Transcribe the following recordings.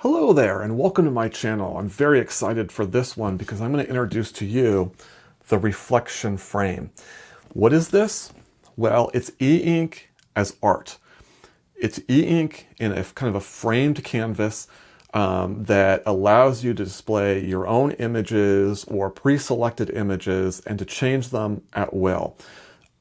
Hello there and welcome to my channel. I'm very excited for this one because I'm going to introduce to you the reflection frame. What is this? Well, it's e-ink as art. It's e-ink in a kind of a framed canvas that allows you to display your own images or pre-selected images and to change them at will.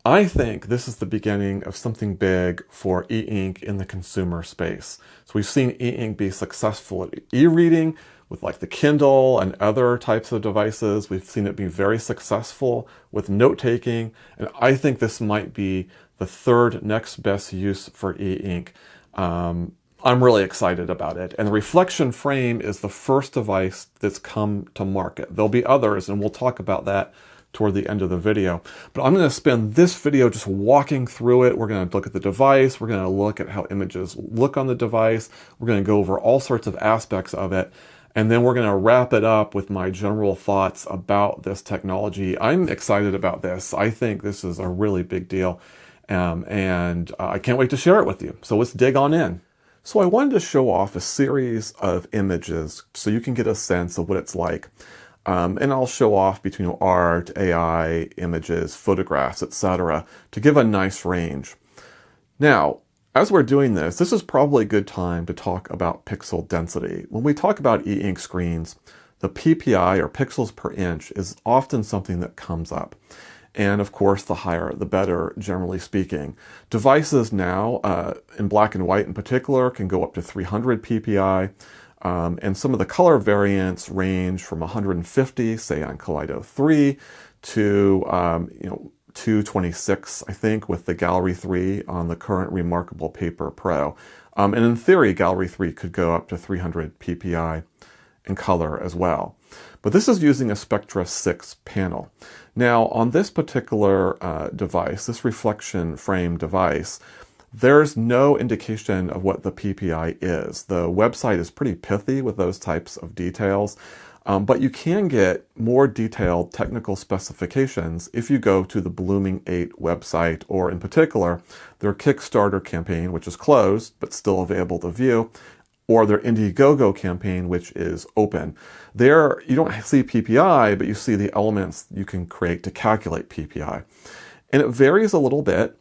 I think this is the beginning of something big for e-ink in the consumer space. So we've seen e-ink be successful at e-reading with like the Kindle and other types of devices. We've seen it be very successful with note-taking, and I think this might be the third next best use for e-ink. I'm really excited about it. And the reflection frame is the first device that's come to market. There'll be others, and we'll talk about that toward the end of the video. But I'm going to spend this video just walking through it. We're going to look at the device. We're going to look at how images look on the device. We're going to go over all sorts of aspects of it. And then we're going to wrap it up with my general thoughts about this technology. I'm excited about this. I think this is a really big deal. And I can't wait to share it with you. So let's dig on in. So I wanted to show off a series of images so you can get a sense of what it's like. And I'll show off between art, AI, images, photographs, etc. to give a nice range. Now, as we're doing this, this is probably a good time to talk about pixel density. When we talk about e-ink screens, the PPI, or pixels per inch, is often something that comes up. And of course, the higher, the better, generally speaking. Devices now, in black and white in particular, can go up to 300 PPI. And some of the color variants range from 150, say on Kaleido 3, to 226, I think, with the Gallery 3 on the current Remarkable Paper Pro. And in theory, Gallery 3 could go up to 300 PPI in color as well. But this is using a Spectra 6 panel. Now, on this particular device, this reflection frame device, there's no indication of what the PPI is. The website is pretty pithy with those types of details, but you can get more detailed technical specifications if you go to the Blooming 8 website, or in particular, their Kickstarter campaign, which is closed but still available to view, or their Indiegogo campaign, which is open. There, you don't see PPI, but you see the elements you can create to calculate PPI. And it varies a little bit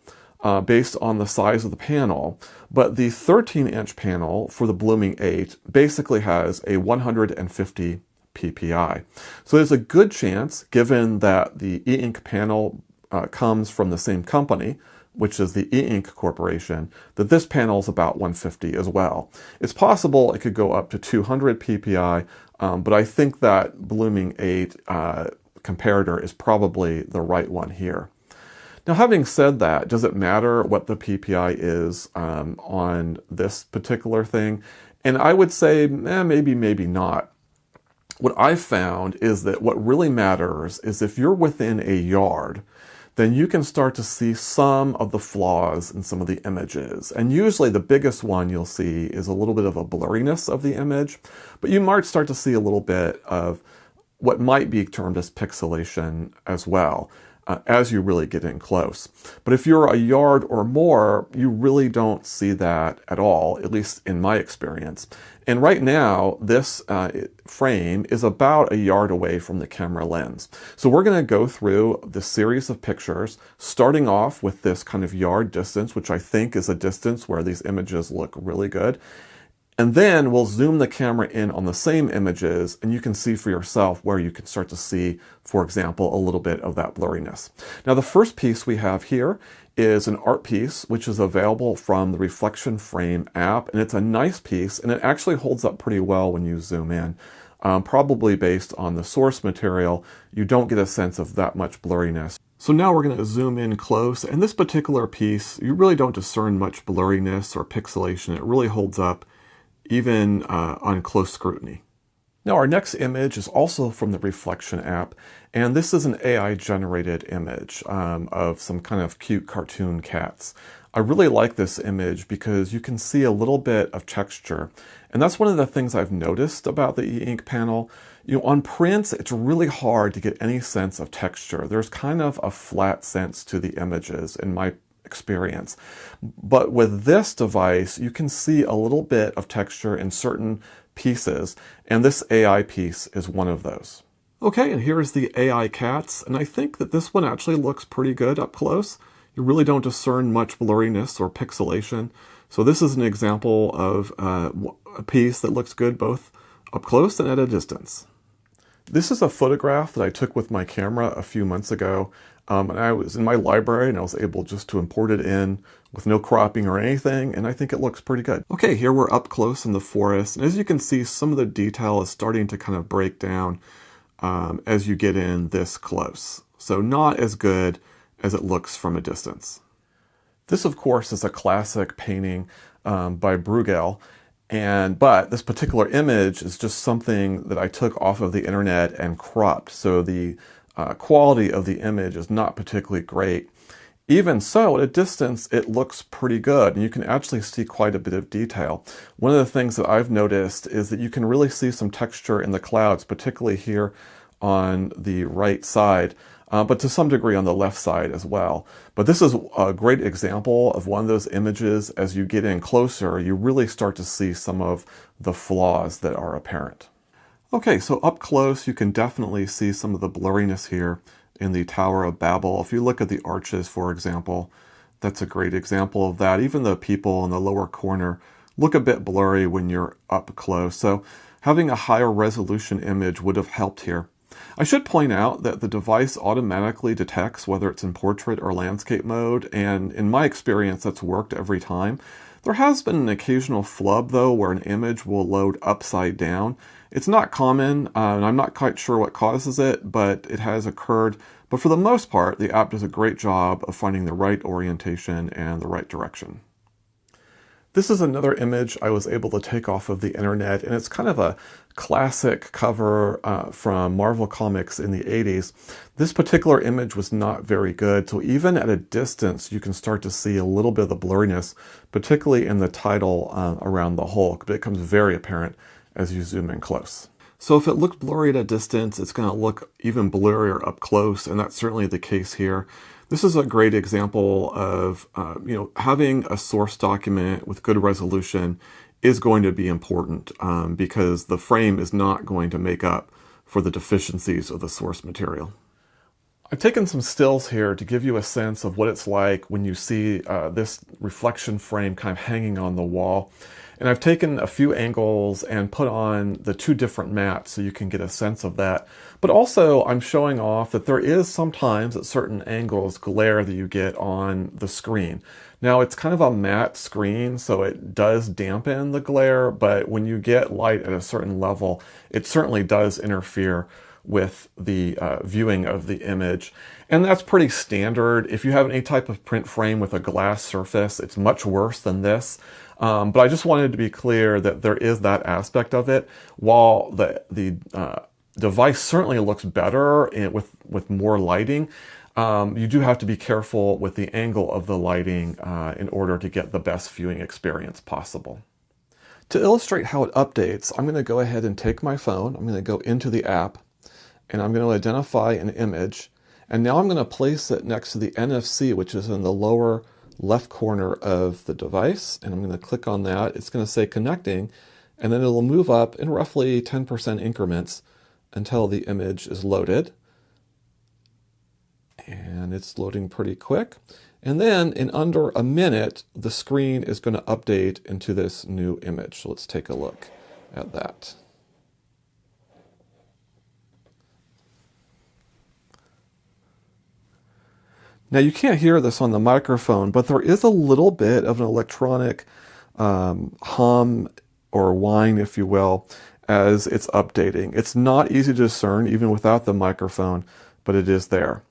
based on the size of the panel, but the 13-inch panel for the Blooming 8 basically has a 150 PPI. So there's a good chance, given that the e-ink panel comes from the same company, which is the E-Ink Corporation, that this panel is about 150 as well. It's possible it could go up to 200 PPI, but I think that Blooming 8 comparator is probably the right one here. Now, having said that, does it matter what the PPI is on this particular thing? And I would say, maybe, maybe not. What I've found is that what really matters is if you're within a yard, then you can start to see some of the flaws in some of the images. And usually the biggest one you'll see is a little bit of a blurriness of the image, but you might start to see a little bit of what might be termed as pixelation as well, as you really get in close. But if you're a yard or more, you really don't see that at all, at least in my experience. And right now, this frame is about a yard away from the camera lens. So we're going to go through the series of pictures, starting off with this kind of yard distance, which I think is a distance where these images look really good. And then we'll zoom the camera in on the same images, and you can see for yourself where you can start to see, for example, a little bit of that blurriness. Now, the first piece we have here is an art piece, which is available from the Reflection Frame app, and it's a nice piece, and it actually holds up pretty well when you zoom in. Probably based on the source material, you don't get a sense of that much blurriness. So now we're going to zoom in close, and this particular piece, you really don't discern much blurriness or pixelation. It really holds up even on close scrutiny. Now, our next image is also from the Reflection app, and this is an AI-generated image of some kind of cute cartoon cats. I really like this image because you can see a little bit of texture, and that's one of the things I've noticed about the e-ink panel. On prints, it's really hard to get any sense of texture. There's kind of a flat sense to the images, in my experience. But with this device, you can see a little bit of texture in certain pieces, and this AI piece is one of those. Okay, and here's the AI cats, and I think that this one actually looks pretty good up close. You really don't discern much blurriness or pixelation. So this is an example of a piece that looks good both up close and at a distance. This is a photograph that I took with my camera a few months ago. And I was in my library and I was able just to import it in with no cropping or anything, and I think it looks pretty good. Okay, here we're up close in the forest, and as you can see, some of the detail is starting to kind of break down as you get in this close. So not as good as it looks from a distance. This, of course, is a classic painting by Brugel, but this particular image is just something that I took off of the internet and cropped, so the quality of the image is not particularly great. Even so, at a distance, it looks pretty good, and you can actually see quite a bit of detail. One of the things that I've noticed is that you can really see some texture in the clouds, particularly here on the right side, but to some degree on the left side as well. But this is a great example of one of those images. As you get in closer, you really start to see some of the flaws that are apparent. Okay, so up close, you can definitely see some of the blurriness here in the Tower of Babel. If you look at the arches, for example, that's a great example of that. Even the people in the lower corner look a bit blurry when you're up close. So having a higher resolution image would have helped here. I should point out that the device automatically detects whether it's in portrait or landscape mode, and in my experience, that's worked every time. There has been an occasional flub, though, where an image will load upside down. It's not common, and I'm not quite sure what causes it, but it has occurred. But for the most part, the app does a great job of finding the right orientation and the right direction. This is another image I was able to take off of the internet, and it's kind of a classic cover from Marvel Comics in the 80s. This particular image was not very good, so even at a distance you can start to see a little bit of the blurriness, particularly in the title around the Hulk, but it becomes very apparent as you zoom in close. So if it looked blurry at a distance, it's going to look even blurrier up close, and that's certainly the case here. This is a great example of having a source document with good resolution is going to be important because the frame is not going to make up for the deficiencies of the source material. I've taken some stills here to give you a sense of what it's like when you see this reflection frame kind of hanging on the wall. And I've taken a few angles and put on the two different mats so you can get a sense of that. But also I'm showing off that there is sometimes at certain angles glare that you get on the screen. Now it's kind of a matte screen, so it does dampen the glare, but when you get light at a certain level, it certainly does interfere with the viewing of the image. And that's pretty standard. If you have any type of print frame with a glass surface, it's much worse than this. But I just wanted to be clear that there is that aspect of it. While the device certainly looks better with more lighting, you do have to be careful with the angle of the lighting in order to get the best viewing experience possible. To illustrate how it updates, I'm going to go ahead and take my phone. I'm going to go into the app, and I'm going to identify an image. And now I'm going to place it next to the NFC, which is in the lower left corner of the device, and I'm going to click on that. It's going to say connecting, and then it'll move up in roughly 10% increments until the image is loaded. And it's loading pretty quick. And then in under a minute, the screen is going to update into this new image. So let's take a look at that. Now you can't hear this on the microphone, but there is a little bit of an electronic hum or whine, if you will, as it's updating. It's not easy to discern even without the microphone, but it is there.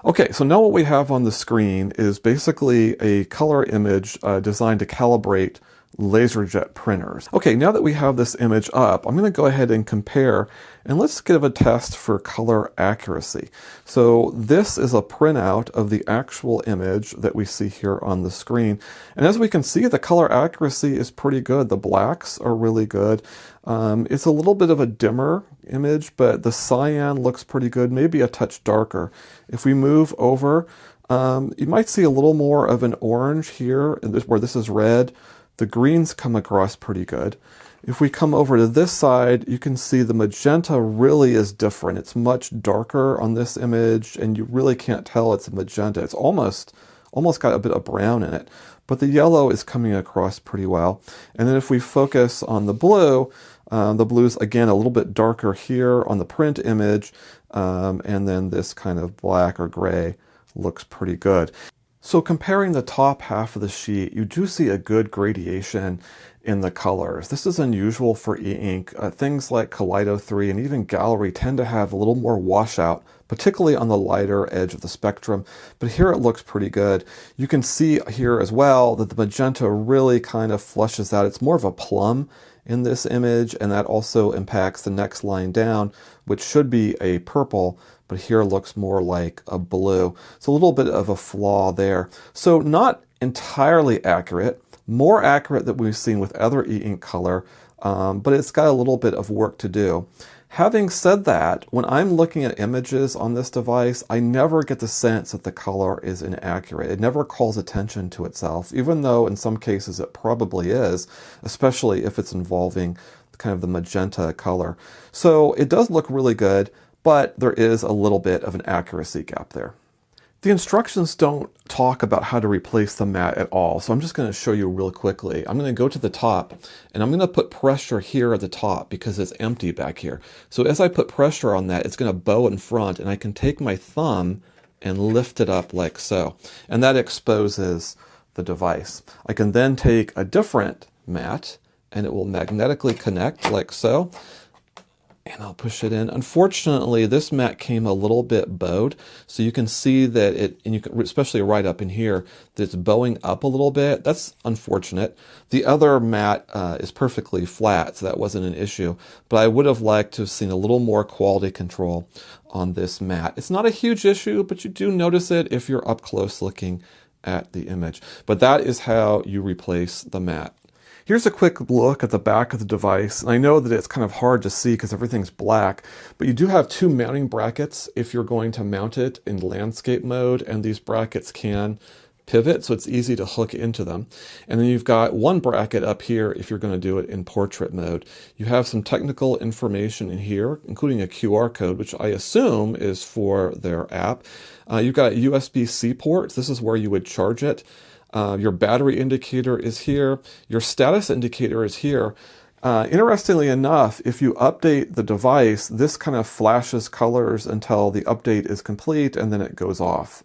Okay, so now what we have on the screen is basically a color image designed to calibrate LaserJet printers. Okay, now that we have this image up, I'm going to go ahead and compare, and let's give a test for color accuracy. So this is a printout of the actual image that we see here on the screen. And as we can see, the color accuracy is pretty good. The blacks are really good. It's a little bit of a dimmer image, but the cyan looks pretty good, maybe a touch darker. If we move over, You might see a little more of an orange here, where this is red. The greens come across pretty good. If we come over to this side, you can see the magenta really is different. It's much darker on this image, and you really can't tell it's a magenta. It's almost got a bit of brown in it, but the yellow is coming across pretty well. And then if we focus on the blue's again a little bit darker here on the print image, and then this kind of black or gray looks pretty good. So comparing the top half of the sheet, you do see a good gradation in the colors. This is unusual for E-Ink. Things like Kaleido 3 and even Gallery tend to have a little more washout, particularly on the lighter edge of the spectrum, but here it looks pretty good. You can see here as well that the magenta really kind of flushes out. It's more of a plum in this image, and that also impacts the next line down, which should be a purple, but here looks more like a blue. So a little bit of a flaw there. So not entirely accurate, more accurate than we've seen with other E-Ink color, but it's got a little bit of work to do. Having said that, when I'm looking at images on this device, I never get the sense that the color is inaccurate. It never calls attention to itself, even though in some cases it probably is, especially if it's involving kind of the magenta color. So it does look really good, but there is a little bit of an accuracy gap there. The instructions don't talk about how to replace the matte at all, so I'm just going to show you real quickly. I'm going to go to the top, and I'm going to put pressure here at the top because it's empty back here. So as I put pressure on that, it's going to bow in front, and I can take my thumb and lift it up like so. And that exposes the device. I can then take a different matte, and it will magnetically connect like so. And I'll push it in. Unfortunately, this matte came a little bit bowed, so you can see that and you can, especially right up in here, that it's bowing up a little bit. That's unfortunate. The other matte is perfectly flat, so that wasn't an issue. But I would have liked to have seen a little more quality control on this matte. It's not a huge issue, but you do notice it if you're up close looking at the image. But that is how you replace the matte. Here's a quick look at the back of the device. And I know that it's kind of hard to see because everything's black, but you do have two mounting brackets if you're going to mount it in landscape mode, and these brackets can pivot, so it's easy to hook into them. And then you've got one bracket up here if you're going to do it in portrait mode. You have some technical information in here, including a QR code, which I assume is for their app. You've got a USB-C port. This is where you would charge it. Your battery indicator is here. Your status indicator is here. Interestingly enough, if you update the device, this kind of flashes colors until the update is complete, and then it goes off.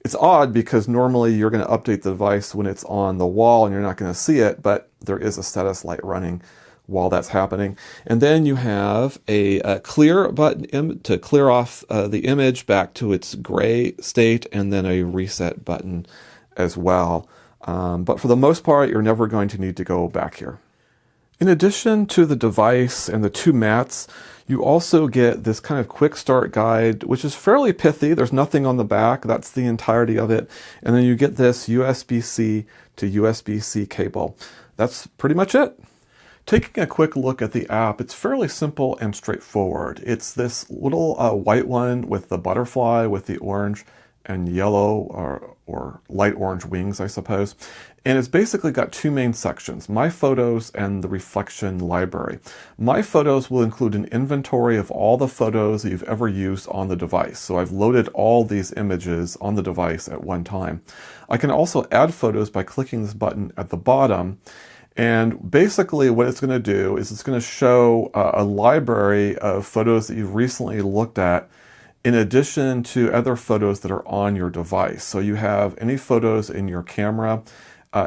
It's odd because normally you're going to update the device when it's on the wall and you're not going to see it, but there is a status light running while that's happening. And then you have a clear button to clear off the image back to its gray state, and then a reset button as well. But for the most part, you're never going to need to go back here. In addition to the device and the two mattes, you also get this kind of quick start guide, which is fairly pithy. There's nothing on the back. That's the entirety of it. And then you get this USB-C to USB-C cable. That's pretty much it. Taking a quick look at the app, it's fairly simple and straightforward. It's this little white one with the butterfly with the orange and yellow or light orange wings, I suppose. And it's basically got two main sections, My Photos and the Reflection Library. My Photos will include an inventory of all the photos that you've ever used on the device. So I've loaded all these images on the device at one time. I can also add photos by clicking this button at the bottom. And basically what it's going to do is it's going to show a library of photos that you've recently looked at, in addition to other photos that are on your device. So you have any photos in your camera,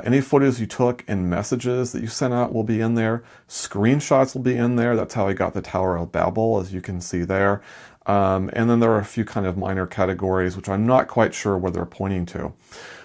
any photos you took in messages that you sent out will be in there. Screenshots will be in there. That's how I got the Tower of Babel, as you can see there. And then there are a few kind of minor categories, which I'm not quite sure where they're pointing to.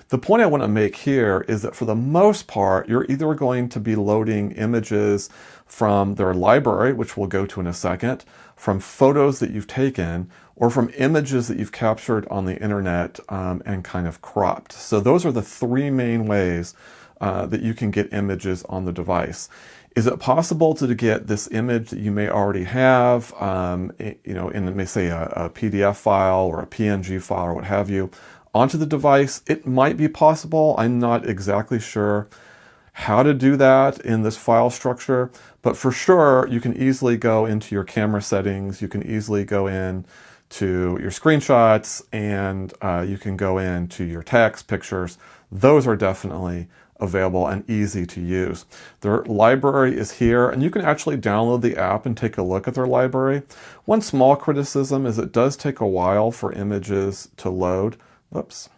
The point I want to make here is that for the most part, you're either going to be loading images from their library, which we'll go to in a second, from photos that you've taken, or from images that you've captured on the internet and kind of cropped. So those are the three main ways that you can get images on the device. Is it possible to get this image that you may already have, in, say, a PDF file or a PNG file or what have you, onto the device. It might be possible. I'm not exactly sure how to do that in this file structure, but for sure you can easily go into your camera settings, you can easily go in to your screenshots, and you can go into your text, pictures. Those are definitely available and easy to use. Their library is here, and you can actually download the app and take a look at their library. One small criticism is it does take a while for images to load. Oops.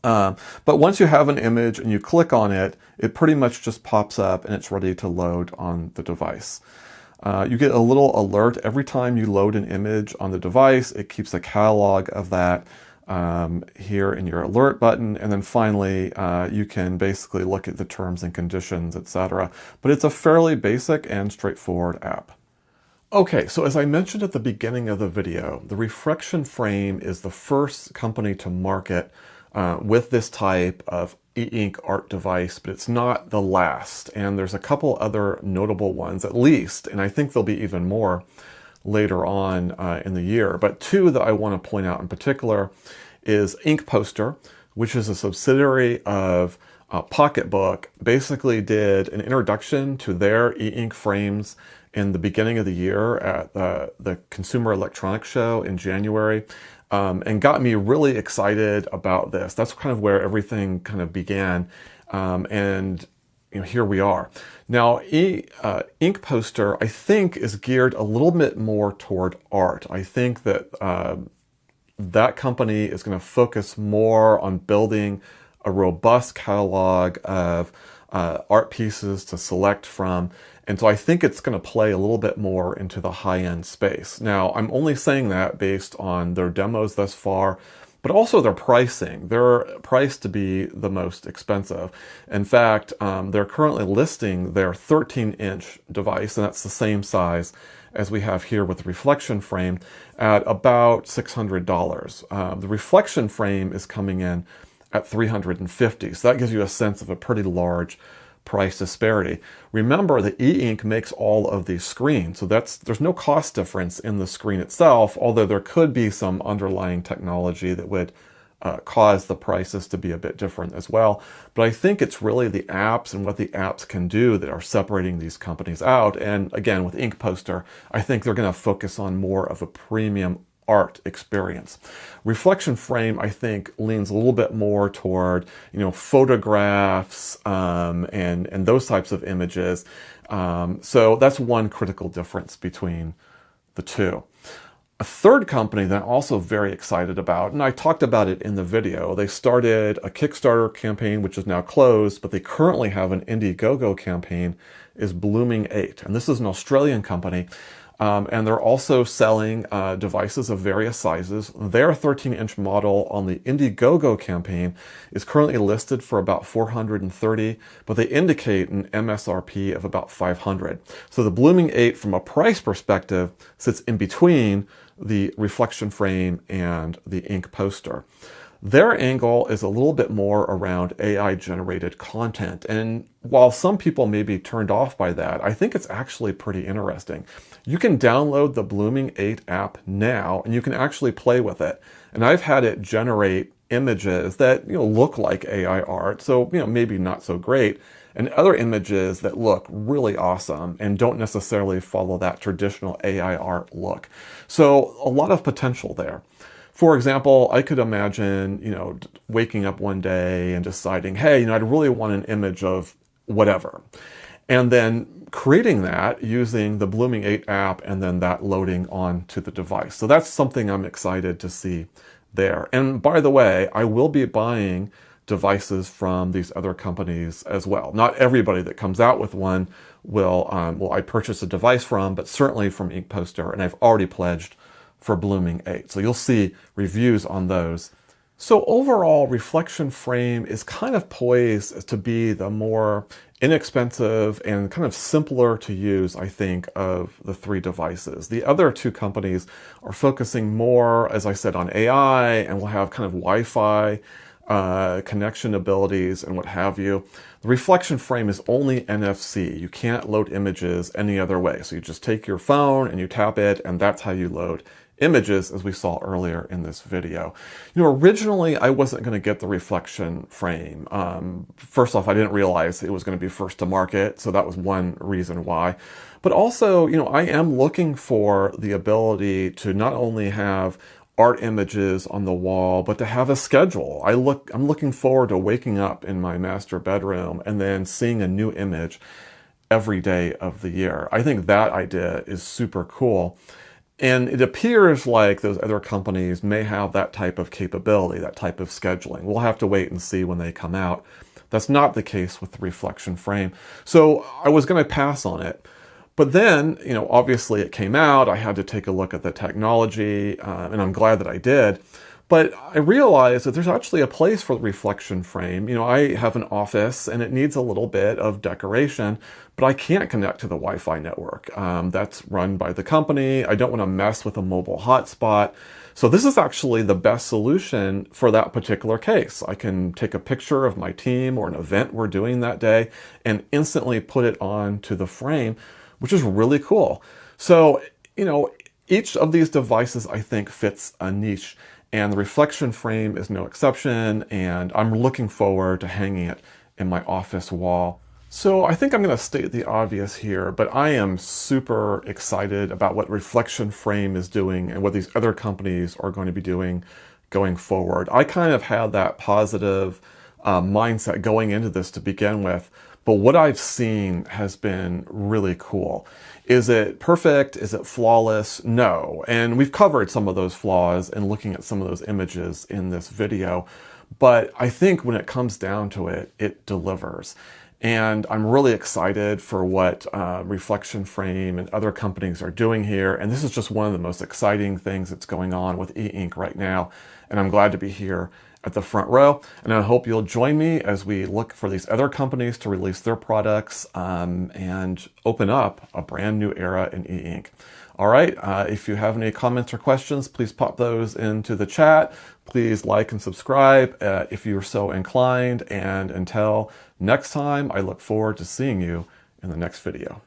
But once you have an image and you click on it, it pretty much just pops up and it's ready to load on the device. You get a little alert every time you load an image on the device. It keeps a catalog of that here in your alert button, and then finally you can basically look at the terms and conditions, etc. But it's a fairly basic and straightforward app. Okay, so as I mentioned at the beginning of the video, the Reflection Frame is the first company to market with this type of e-ink art device, but it's not the last. And there's a couple other notable ones, at least, and I think there'll be even more later on in the year. But two that I want to point out in particular is Eink Poster, which is a subsidiary of Pocketbook, basically did an introduction to their e-ink frames in the beginning of the year at the Consumer Electronics Show in January. And got me really excited about this. That's kind of where everything kind of began. And here we are. Now, Eink Poster, I think, is geared a little bit more toward art. I think that that company is going to focus more on building a robust catalog of art pieces to select from. And so I think it's going to play a little bit more into the high-end space. Now, I'm only saying that based on their demos thus far, but also their pricing. They're priced to be the most expensive. In fact, they're currently listing their 13-inch device, and that's the same size as we have here with the Reflection Frame, at about $600. The Reflection Frame is coming in at $350, so that gives you a sense of a pretty large price disparity. Remember that e-ink makes all of these screens, so there's no cost difference in the screen itself, although there could be some underlying technology that would cause the prices to be a bit different as well. But I think it's really the apps and what the apps can do that are separating these companies out. And again, with Eink Poster, I think they're going to focus on more of a premium art experience. Reflection Frame, I think, leans a little bit more toward, photographs and those types of images. So that's one critical difference between the two. A third company that I'm also very excited about, and I talked about it in the video, they started a Kickstarter campaign, which is now closed, but they currently have an Indiegogo campaign, is Blooming 8. And this is an Australian company. And they're also selling devices of various sizes. Their 13-inch model on the Indiegogo campaign is currently listed for about $430, but they indicate an MSRP of about $500. So the Blooming 8, from a price perspective, sits in between the Reflection Frame and the Eink Poster. Their angle is a little bit more around AI-generated content. And while some people may be turned off by that, I think it's actually pretty interesting. You can download the Blooming 8 app now, and you can actually play with it. And I've had it generate images that look like AI art, so maybe not so great, and other images that look really awesome and don't necessarily follow that traditional AI art look. So a lot of potential there. For example, I could imagine, waking up one day and deciding, hey, I'd really want an image of whatever. And then creating that using the Blooming 8 app and then that loading onto the device. So that's something I'm excited to see there. And by the way, I will be buying devices from these other companies as well. Not everybody that comes out with one will I purchase a device from, but certainly from Eink Poster, and I've already pledged for Blooming 8. So you'll see reviews on those. So overall, Reflection Frame is kind of poised to be the more inexpensive and kind of simpler to use, I think, of the three devices. The other two companies are focusing more, as I said, on AI, and will have kind of Wi-Fi connection abilities and what have you. The Reflection Frame is only NFC. You can't load images any other way. So you just take your phone and you tap it, and that's how you load images as we saw earlier in this video. Originally I wasn't going to get the reflection frame. First off, I didn't realize it was going to be first to market, so that was one reason why. But also, I am looking for the ability to not only have art images on the wall, but to have a schedule. I'm looking forward to waking up in my master bedroom and then seeing a new image every day of the year. I think that idea is super cool. And it appears like those other companies may have that type of capability, that type of scheduling. We'll have to wait and see when they come out. That's not the case with the reflection frame. So I was going to pass on it. But then, obviously it came out. I had to take a look at the technology, and I'm glad that I did. But I realized that there's actually a place for the reflection frame. I have an office and it needs a little bit of decoration, but I can't connect to the Wi-Fi network. That's run by the company. I don't want to mess with a mobile hotspot. So this is actually the best solution for that particular case. I can take a picture of my team or an event we're doing that day and instantly put it onto the frame, which is really cool. So, each of these devices, I think, fits a niche. And the reflection frame is no exception, and I'm looking forward to hanging it in my office wall. So I think I'm going to state the obvious here, but I am super excited about what reflection frame is doing and what these other companies are going to be doing going forward. I kind of had that positive mindset going into this to begin with, but what I've seen has been really cool. Is it perfect? Is it flawless? No. And we've covered some of those flaws and looking at some of those images in this video. But I think when it comes down to it, it delivers. And I'm really excited for what Reflection Frame and other companies are doing here. And this is just one of the most exciting things that's going on with Eink right now. And I'm glad to be here at the front row. And I hope you'll join me as we look for these other companies to release their products and open up a brand new era in Eink. All right, if you have any comments or questions, please pop those into the chat. Please like and subscribe if you're so inclined. And until next time, I look forward to seeing you in the next video.